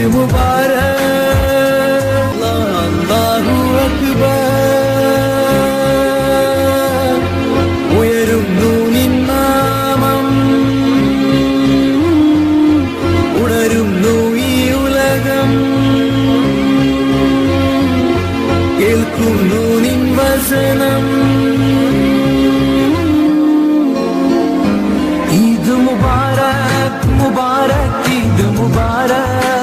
മുബാരക് അല്ലാഹു അക്ബർ ഉയരുന്നു നിൻ നാമം ഉണരുന്നു ഈ ഉലകം കേൾക്കുന്നു നിൻ വചനം ഈദ് മുബാരക് മുബാരക് ഈദ് മുബാരക്